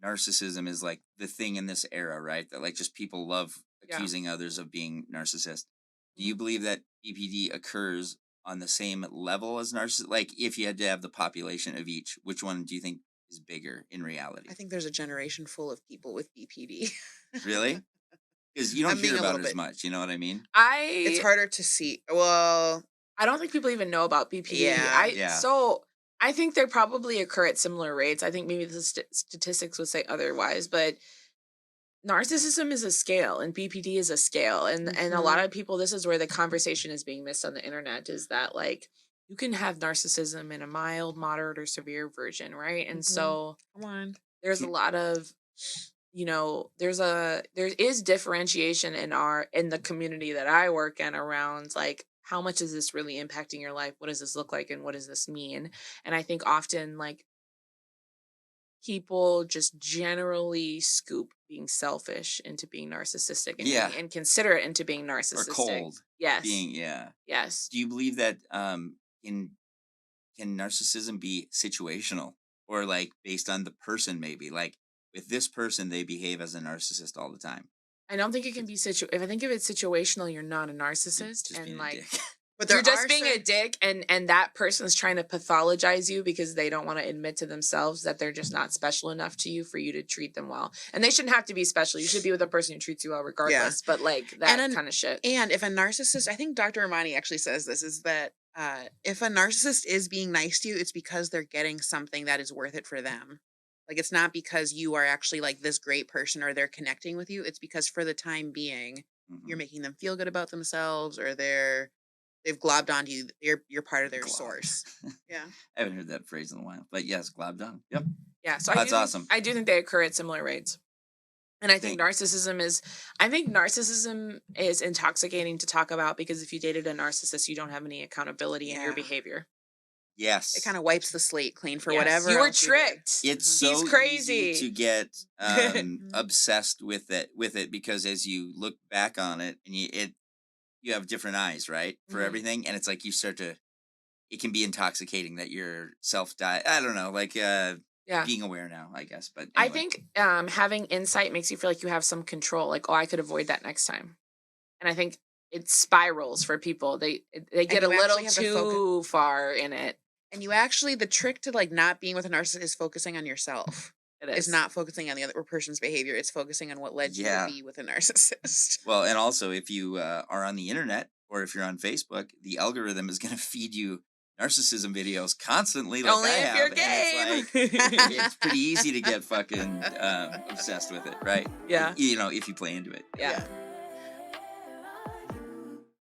narcissism is like the thing in this era, right? That like just people love accusing others of being narcissist. Do you believe that BPD occurs on the same level as narcissist? Like, if you had to have the population of each, which one do you think is bigger in reality? I think there's a generation full of people with BPD. Really? Because you don't I'm being hear a about little it as bit. much. You know what I mean? It's harder to see. Well, I don't think people even know about BPD. Yeah. So I think they probably occur at similar rates. I think maybe the statistics would say otherwise, but narcissism is a scale and BPD is a scale. And a lot of people, this is where the conversation is being missed on the internet, is that like you can have narcissism in a mild, moderate, or severe version, right? And so Come on. there's a lot of, you know, there is differentiation in the community that I work in around like, how much is this really impacting your life? What does this look like? And what does this mean? And I think often like people just generally scoop being selfish into being narcissistic and, and considerate into being narcissistic. Or cold. Yes. Yes. Do you believe that can narcissism be situational or like based on the person maybe? Like with this person, they behave as a narcissist all the time. I don't think it can be if I think if it's situational, you're not a narcissist. Just and being like a dick. But you're just being a dick, and that person's trying to pathologize you because they don't want to admit to themselves that they're just not special enough to you for you to treat them well. And they shouldn't have to be special. You should be with a person who treats you well regardless. But like that kind of shit. And if a narcissist, I think Dr. Armani actually says this, is that if a narcissist is being nice to you, it's because they're getting something that is worth it for them. Like, it's not because you are actually like this great person or they're connecting with you. It's because for the time being, you're making them feel good about themselves, or they've globbed onto you. You're part of their source. Yeah. I haven't heard that phrase in a while, but yes, globbed on. Yep. Yeah. So that's awesome. I do think they occur at similar rates. And I think narcissism is intoxicating to talk about, because if you dated a narcissist, you don't have any accountability in your behavior. Yes. It kind of wipes the slate clean for whatever. You were tricked. It's so crazy to get obsessed with it because as you look back on it and you have different eyes, right? For everything. And it's like you start to, it can be intoxicating that you're I don't know, like being aware now, I guess. But anyway. I think having insight makes you feel like you have some control, like, oh, I could avoid that next time. And I think it spirals for people. They get a little too far in it. And you actually, the trick to like not being with a narcissist is focusing on yourself. It is. It's not focusing on the other person's behavior. It's focusing on what led you to be with a narcissist. Well, and also if you are on the internet or if you're on Facebook, the algorithm is going to feed you narcissism videos constantly. Like only if you're gay. It's pretty easy to get fucking obsessed with it, right? Yeah. You know, if you play into it. Yeah.